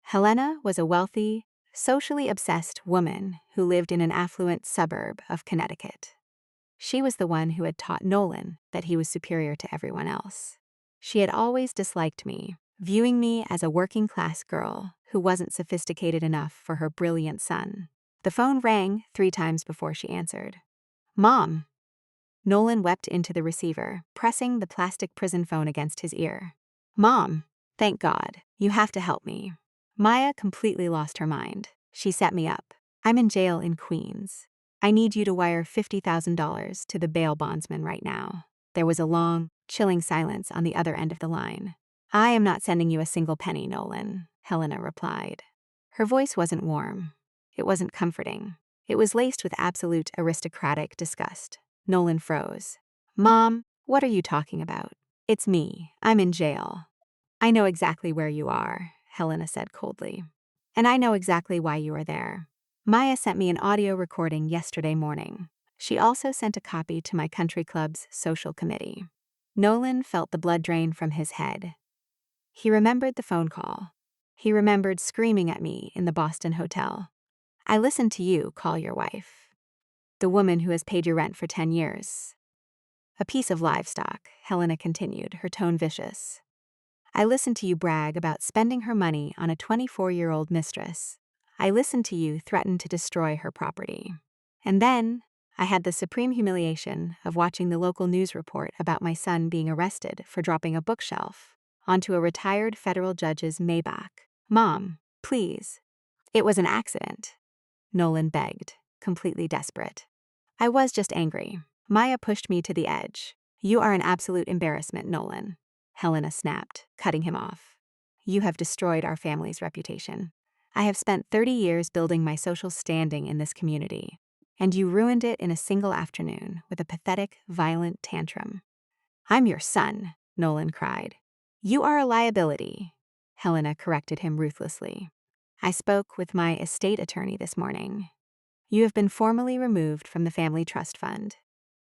Speaker 1: Helena was a wealthy, socially obsessed woman who lived in an affluent suburb of Connecticut. She was the one who had taught Nolan that he was superior to everyone else. She had always disliked me, viewing me as a working-class girl who wasn't sophisticated enough for her brilliant son. The phone rang 3 times before she answered. Mom! Nolan wept into the receiver, pressing the plastic prison phone against his ear. Mom! Thank God. You have to help me. Maya completely lost her mind. She set me up. I'm in jail in Queens. I need you to wire $50,000 to the bail bondsman right now. There was a long, chilling silence on the other end of the line. I am not sending you a single penny, Nolan, Helena replied. Her voice wasn't warm. It wasn't comforting. It was laced with absolute aristocratic disgust. Nolan froze. Mom, what are you talking about? It's me. I'm in jail. I know exactly where you are, Helena said coldly. And I know exactly why you are there. Maya sent me an audio recording yesterday morning. She also sent a copy to my country club's social committee. Nolan felt the blood drain from his head. He remembered the phone call. He remembered screaming at me in the Boston hotel. I listened to you call your wife. The woman who has paid your rent for 10 years. A piece of livestock, Helena continued, her tone vicious. I listened to you brag about spending her money on a 24-year-old mistress. I listened to you threaten to destroy her property. And then, I had the supreme humiliation of watching the local news report about my son being arrested for dropping a bookshelf onto a retired federal judge's Maybach. Mom, please. It was an accident, Nolan begged, completely desperate. I was just angry. Maya pushed me to the edge. You are an absolute embarrassment, Nolan, Helena snapped, cutting him off. You have destroyed our family's reputation. I have spent 30 years building my social standing in this community, and you ruined it in a single afternoon with a pathetic, violent tantrum. I'm your son, Nolan cried. You are a liability, Helena corrected him ruthlessly. I spoke with my estate attorney this morning. You have been formally removed from the family trust fund.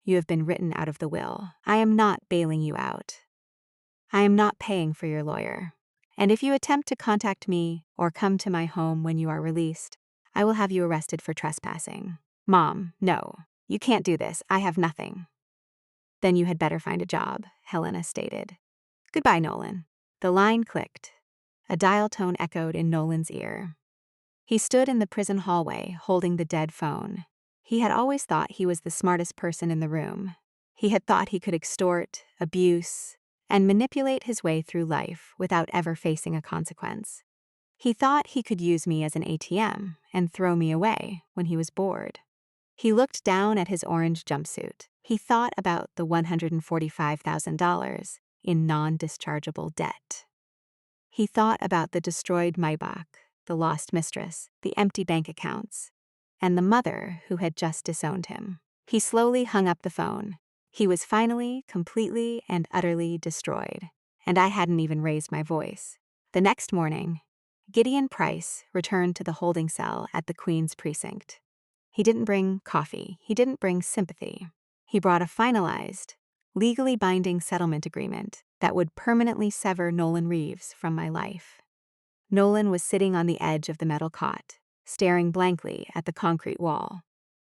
Speaker 1: You have been written out of the will. I am not bailing you out. I am not paying for your lawyer. And if you attempt to contact me or come to my home when you are released, I will have you arrested for trespassing. Mom, no, you can't do this. I have nothing. Then you had better find a job, Helena stated. Goodbye, Nolan. The line clicked. A dial tone echoed in Nolan's ear. He stood in the prison hallway, holding the dead phone. He had always thought he was the smartest person in the room. He had thought he could extort, abuse, and manipulate his way through life without ever facing a consequence. He thought he could use me as an ATM and throw me away when he was bored. He looked down at his orange jumpsuit. He thought about the $145,000 in non-dischargeable debt. He thought about the destroyed Maybach, the lost mistress, the empty bank accounts, and the mother who had just disowned him. He slowly hung up the phone. He was finally, completely, and utterly destroyed, and I hadn't even raised my voice. The next morning, Gideon Price returned to the holding cell at the Queens precinct. He didn't bring coffee. He didn't bring sympathy. He brought a finalized, legally binding settlement agreement that would permanently sever Nolan Reeves from my life. Nolan was sitting on the edge of the metal cot, staring blankly at the concrete wall.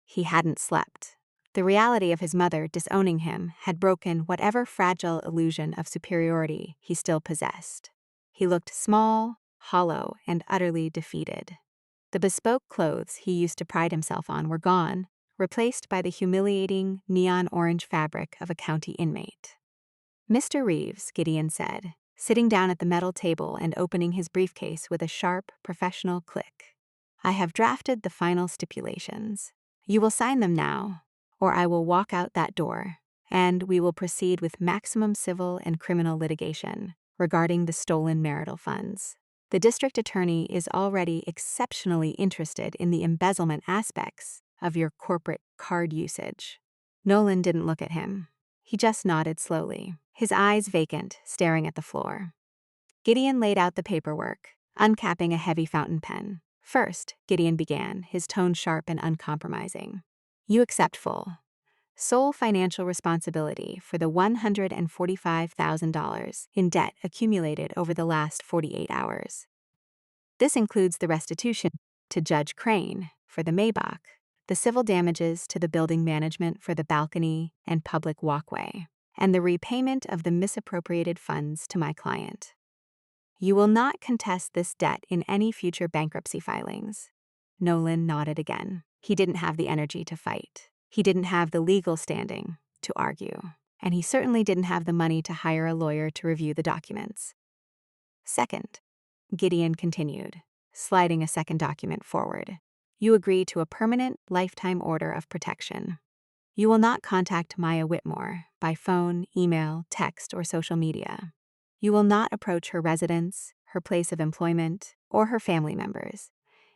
Speaker 1: He hadn't slept. The reality of his mother disowning him had broken whatever fragile illusion of superiority he still possessed. He looked small, hollow, and utterly defeated. The bespoke clothes he used to pride himself on were gone, replaced by the humiliating neon orange fabric of a county inmate. "Mr. Reeves," Gideon said, sitting down at the metal table and opening his briefcase with a sharp, professional click. "I have drafted the final stipulations. You will sign them now, or I will walk out that door, and we will proceed with maximum civil and criminal litigation regarding the stolen marital funds. The district attorney is already exceptionally interested in the embezzlement aspects of your corporate card usage." Nolan didn't look at him. He just nodded slowly, his eyes vacant, staring at the floor. Gideon laid out the paperwork, uncapping a heavy fountain pen. "First," Gideon began, his tone sharp and uncompromising, "you accept full, sole financial responsibility for the $145,000 in debt accumulated over the last 48 hours. This includes the restitution to Judge Crane for the Maybach, the civil damages to the building management for the balcony and public walkway, and the repayment of the misappropriated funds to my client. You will not contest this debt in any future bankruptcy filings." Nolan nodded again. He didn't have the energy to fight. He didn't have the legal standing to argue. And he certainly didn't have the money to hire a lawyer to review the documents. "Second," Gideon continued, sliding a second document forward, "you agree to a permanent, lifetime order of protection. You will not contact Maya Whitmore by phone, email, text, or social media. You will not approach her residence, her place of employment, or her family members.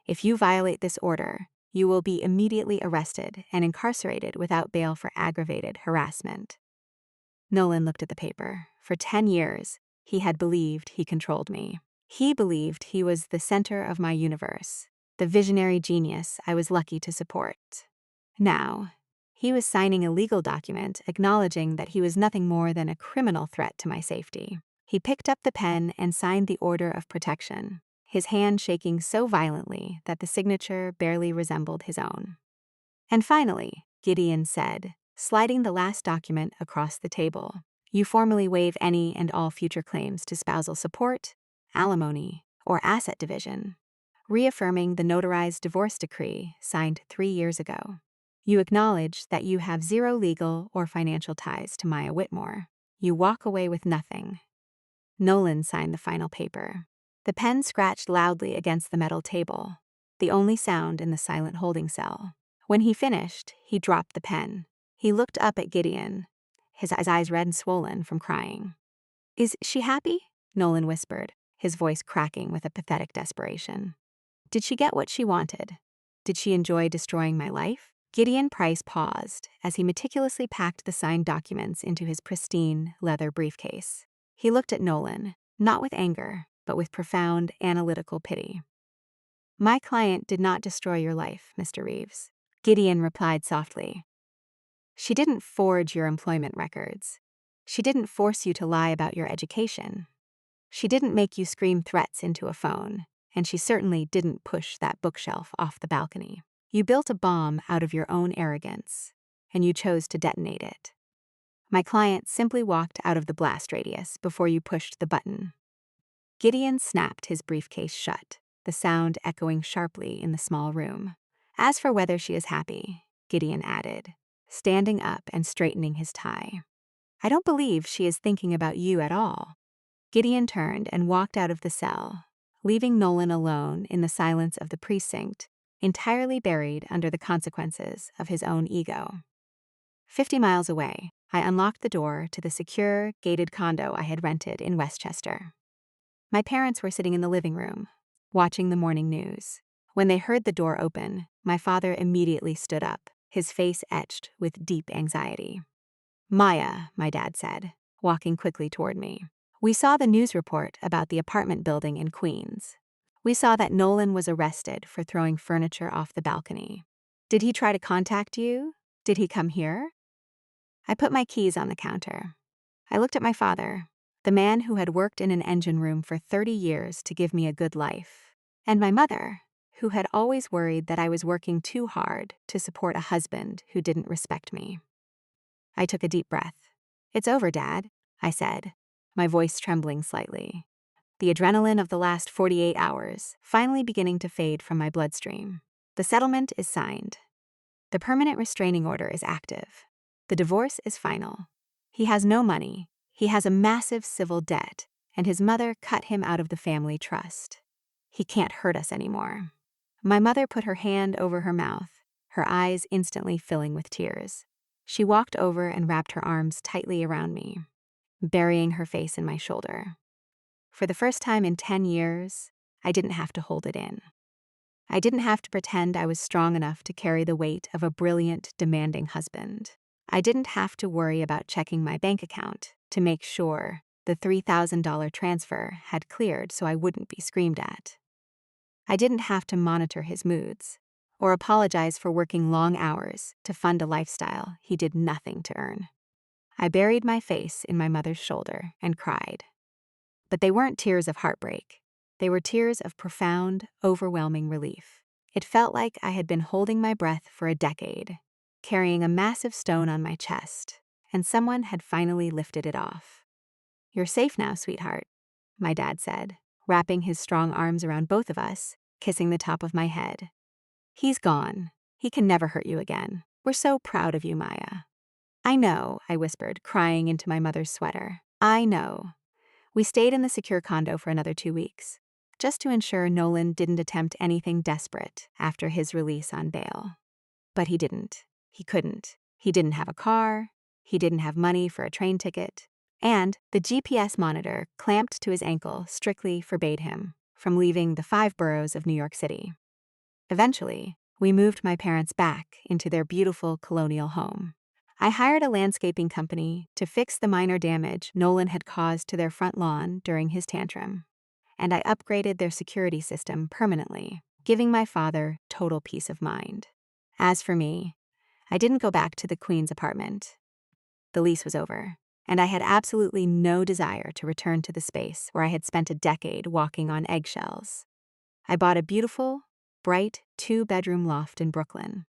Speaker 1: If you violate this order, you will be immediately arrested and incarcerated without bail for aggravated harassment." Nolan looked at the paper. For 10 years, he had believed he controlled me. He believed he was the center of my universe, the visionary genius I was lucky to support. Now, he was signing a legal document acknowledging that he was nothing more than a criminal threat to my safety. He picked up the pen and signed the order of protection, his hand shaking so violently that the signature barely resembled his own. "And finally," Gideon said, sliding the last document across the table, "you formally waive any and all future claims to spousal support, alimony, or asset division, reaffirming the notarized divorce decree signed 3 years ago. You acknowledge that you have zero legal or financial ties to Maya Whitmore. You walk away with nothing." Nolan signed the final paper. The pen scratched loudly against the metal table, the only sound in the silent holding cell. When he finished, he dropped the pen. He looked up at Gideon, his eyes red and swollen from crying. "Is she happy?" Nolan whispered, his voice cracking with a pathetic desperation. "Did she get what she wanted? Did she enjoy destroying my life?" Gideon Price paused as he meticulously packed the signed documents into his pristine leather briefcase. He looked at Nolan, not with anger, but with profound analytical pity. "My client did not destroy your life, Mr. Reeves," Gideon replied softly. "She didn't forge your employment records. She didn't force you to lie about your education. She didn't make you scream threats into a phone, and she certainly didn't push that bookshelf off the balcony. You built a bomb out of your own arrogance, and you chose to detonate it. My client simply walked out of the blast radius before you pushed the button." Gideon snapped his briefcase shut, the sound echoing sharply in the small room. "As for whether she is happy," Gideon added, standing up and straightening his tie, "I don't believe she is thinking about you at all." Gideon turned and walked out of the cell, leaving Nolan alone in the silence of the precinct, entirely buried under the consequences of his own ego. 50 miles away, I unlocked the door to the secure, gated condo I had rented in Westchester. My parents were sitting in the living room, watching the morning news. When they heard the door open, my father immediately stood up, his face etched with deep anxiety. "Maya," my dad said, walking quickly toward me. "We saw the news report about the apartment building in Queens. We saw that Nolan was arrested for throwing furniture off the balcony. Did he try to contact you? Did he come here?" I put my keys on the counter. I looked at my father, the man who had worked in an engine room for 30 years to give me a good life, and my mother, who had always worried that I was working too hard to support a husband who didn't respect me. I took a deep breath. "It's over, Dad," I said, my voice trembling slightly. the adrenaline of the last 48 hours finally beginning to fade from my bloodstream. The settlement is signed. The permanent restraining order is active. The divorce is final. He has no money, he has a massive civil debt, and his mother cut him out of the family trust. He can't hurt us anymore. My mother put her hand over her mouth, her eyes instantly filling with tears. She walked over and wrapped her arms tightly around me, burying her face in my shoulder. For the first time in 10 years, I didn't have to hold it in. I didn't have to pretend I was strong enough to carry the weight of a brilliant, demanding husband. I didn't have to worry about checking my bank account to make sure the $3,000 transfer had cleared so I wouldn't be screamed at. I didn't have to monitor his moods or apologize for working long hours to fund a lifestyle he did nothing to earn. I buried my face in my mother's shoulder and cried. But they weren't tears of heartbreak. They were tears of profound, overwhelming relief. It felt like I had been holding my breath for a decade, carrying a massive stone on my chest, and someone had finally lifted it off. "You're safe now, sweetheart," my dad said, wrapping his strong arms around both of us, kissing the top of my head. "He's gone. He can never hurt you again. We're so proud of you, Maya." "I know," I whispered, crying into my mother's sweater. "I know." We stayed in the secure condo for another 2 weeks, just to ensure Nolan didn't attempt anything desperate after his release on bail. But he didn't. He couldn't. He didn't have a car. He didn't have money for a train ticket. And the GPS monitor clamped to his ankle strictly forbade him from leaving the 5 boroughs of New York City. Eventually, we moved my parents back into their beautiful colonial home. I hired a landscaping company to fix the minor damage Nolan had caused to their front lawn during his tantrum, and I upgraded their security system permanently, giving my father total peace of mind. As for me, I didn't go back to the Queen's apartment. The lease was over, and I had absolutely no desire to return to the space where I had spent a decade walking on eggshells. I bought a beautiful, bright 2-bedroom loft in Brooklyn.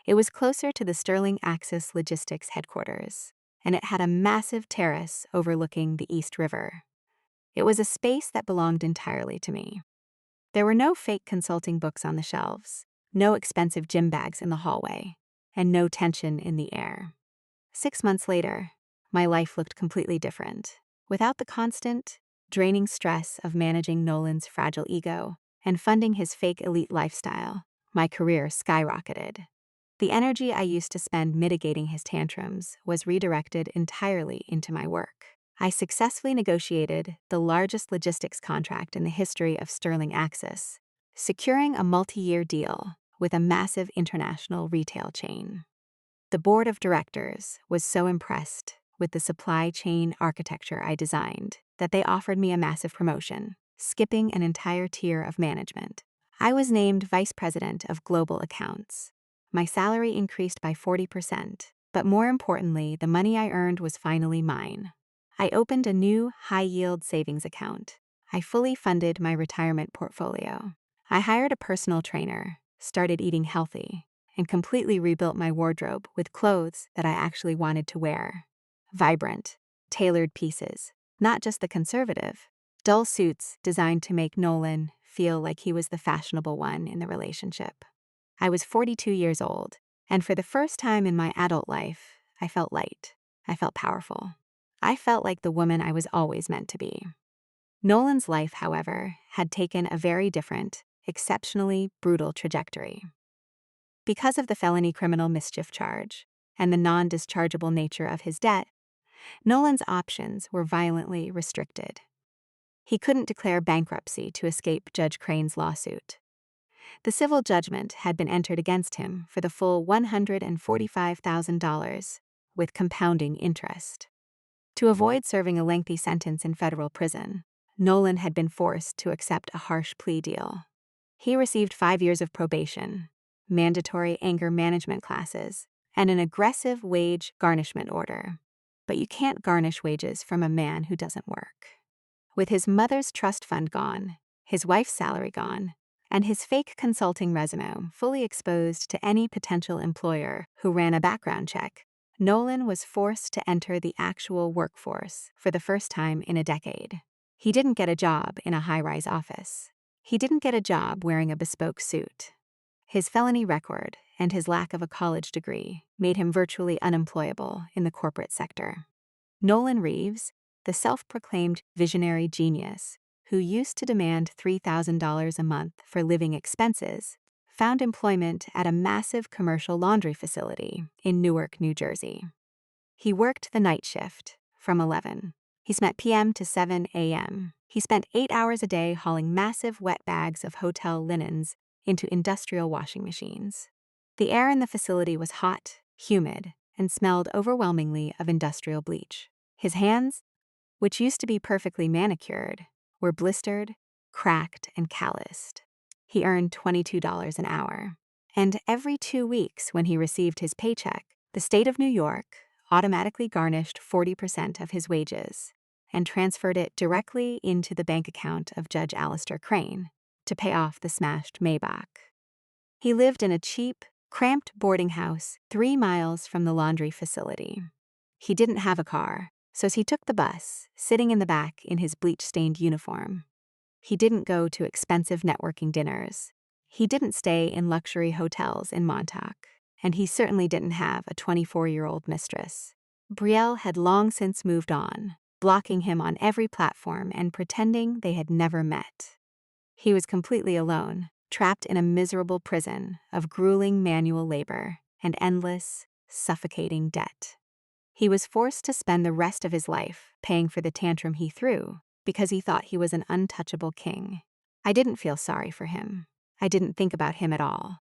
Speaker 1: It was closer to the Sterling Axis Logistics headquarters, and it had a massive terrace overlooking the East River. It was a space that belonged entirely to me. There were no fake consulting books on the shelves, no expensive gym bags in the hallway, and no tension in the air. 6 months later, my life looked completely different. Without the constant, draining stress of managing Nolan's fragile ego and funding his fake elite lifestyle, my career skyrocketed. The energy I used to spend mitigating his tantrums was redirected entirely into my work. I successfully negotiated the largest logistics contract in the history of Sterling Axis, securing a multi-year deal with a massive international retail chain. The board of directors was so impressed with the supply chain architecture I designed that they offered me a massive promotion, skipping an entire tier of management. I was named Vice President of Global Accounts. My salary increased by 40%, but more importantly, the money I earned was finally mine. I opened a new high-yield savings account. I fully funded my retirement portfolio. I hired a personal trainer, started eating healthy, and completely rebuilt my wardrobe with clothes that I actually wanted to wear. Vibrant, tailored pieces, not just the conservative, dull suits designed to make Nolan feel like he was the fashionable one in the relationship. I was 42 years old, and for the first time in my adult life, I felt light. I felt powerful. I felt like the woman I was always meant to be. Nolan's life, however, had taken a very different, exceptionally brutal trajectory. Because of the felony criminal mischief charge and the non-dischargeable nature of his debt, Nolan's options were violently restricted. He couldn't declare bankruptcy to escape Judge Crane's lawsuit. The civil judgment had been entered against him for the full $145,000, with compounding interest. To avoid serving a lengthy sentence in federal prison, Nolan had been forced to accept a harsh plea deal. He received 5 years of probation, mandatory anger management classes, and an aggressive wage garnishment order. But you can't garnish wages from a man who doesn't work. With his mother's trust fund gone, his wife's salary gone, and his fake consulting resume fully exposed to any potential employer who ran a background check, Nolan was forced to enter the actual workforce for the first time in a decade. He didn't get a job in a high-rise office. He didn't get a job wearing a bespoke suit. His felony record and his lack of a college degree made him virtually unemployable in the corporate sector. Nolan Reeves, the self-proclaimed visionary genius who used to demand $3,000 a month for living expenses, found employment at a massive commercial laundry facility in Newark, New Jersey. He worked the night shift from 11 p.m. to 7 a.m. He spent 8 hours a day hauling massive wet bags of hotel linens into industrial washing machines. The air in the facility was hot, humid, and smelled overwhelmingly of industrial bleach. His hands, which used to be perfectly manicured, were blistered, cracked, and calloused. He earned $22 an hour. And every 2 weeks when he received his paycheck, the state of New York automatically garnished 40% of his wages and transferred it directly into the bank account of Judge Alistair Crane to pay off the smashed Maybach. He lived in a cheap, cramped boarding house 3 miles from the laundry facility. He didn't have a car, so he took the bus, sitting in the back in his bleach-stained uniform. He didn't go to expensive networking dinners. He didn't stay in luxury hotels in Montauk, and he certainly didn't have a 24-year-old mistress. Brielle had long since moved on, blocking him on every platform and pretending they had never met. He was completely alone, trapped in a miserable prison of grueling manual labor and endless, suffocating debt. He was forced to spend the rest of his life paying for the tantrum he threw because he thought he was an untouchable king. I didn't feel sorry for him. I didn't think about him at all.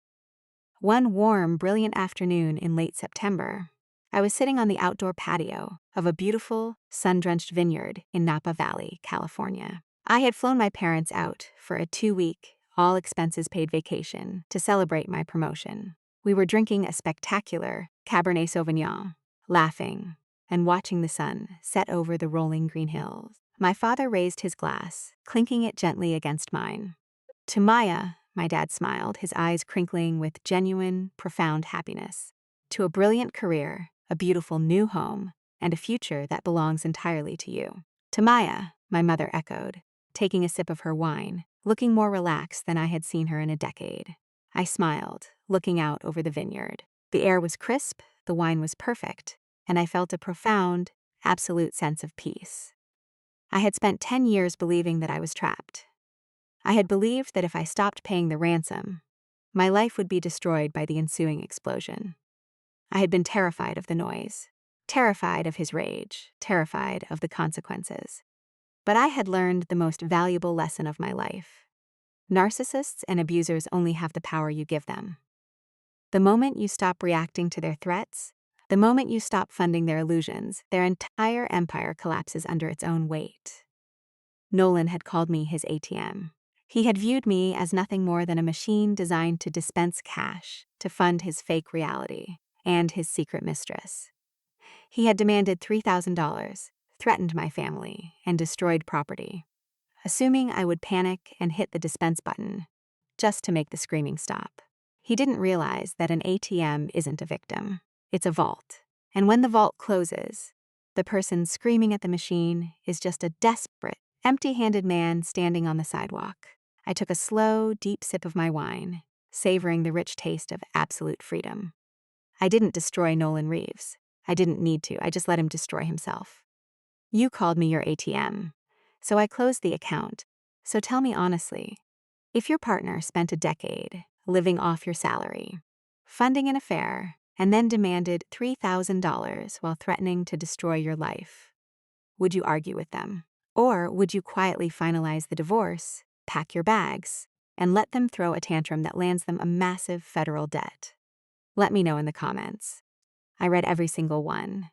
Speaker 1: One warm, brilliant afternoon in late September, I was sitting on the outdoor patio of a beautiful, sun-drenched vineyard in Napa Valley, California. I had flown my parents out for a 2-week, all-expenses-paid vacation to celebrate my promotion. We were drinking a spectacular Cabernet Sauvignon, laughing, and watching the sun set over the rolling green hills. My father raised his glass, clinking it gently against mine. To Maya, my dad smiled, his eyes crinkling with genuine, profound happiness. To a brilliant career, a beautiful new home, and a future that belongs entirely to you. To Maya, my mother echoed, taking a sip of her wine, looking more relaxed than I had seen her in a decade. I smiled, looking out over the vineyard. The air was crisp, the wine was perfect, and I felt a profound, absolute sense of peace. I had spent 10 years believing that I was trapped. I had believed that if I stopped paying the ransom, my life would be destroyed by the ensuing explosion. I had been terrified of the noise, terrified of his rage, terrified of the consequences. But I had learned the most valuable lesson of my life. Narcissists and abusers only have the power you give them. The moment you stop reacting to their threats, the moment you stop funding their illusions, their entire empire collapses under its own weight. Nolan had called me his ATM. He had viewed me as nothing more than a machine designed to dispense cash to fund his fake reality and his secret mistress. He had demanded $3,000, threatened my family, and destroyed property, assuming I would panic and hit the dispense button, just to make the screaming stop. He didn't realize that an ATM isn't a victim. It's a vault. And when the vault closes, the person screaming at the machine is just a desperate, empty-handed man standing on the sidewalk. I took a slow, deep sip of my wine, savoring the rich taste of absolute freedom. I didn't destroy Nolan Reeves. I didn't need to. I just let him destroy himself. You called me your ATM, so I closed the account. So tell me honestly, if your partner spent a decade living off your salary, funding an affair, and then demanded $3,000 while threatening to destroy your life, would you argue with them? Or would you quietly finalize the divorce, pack your bags, and let them throw a tantrum that lands them a massive federal debt? Let me know in the comments. I read every single one,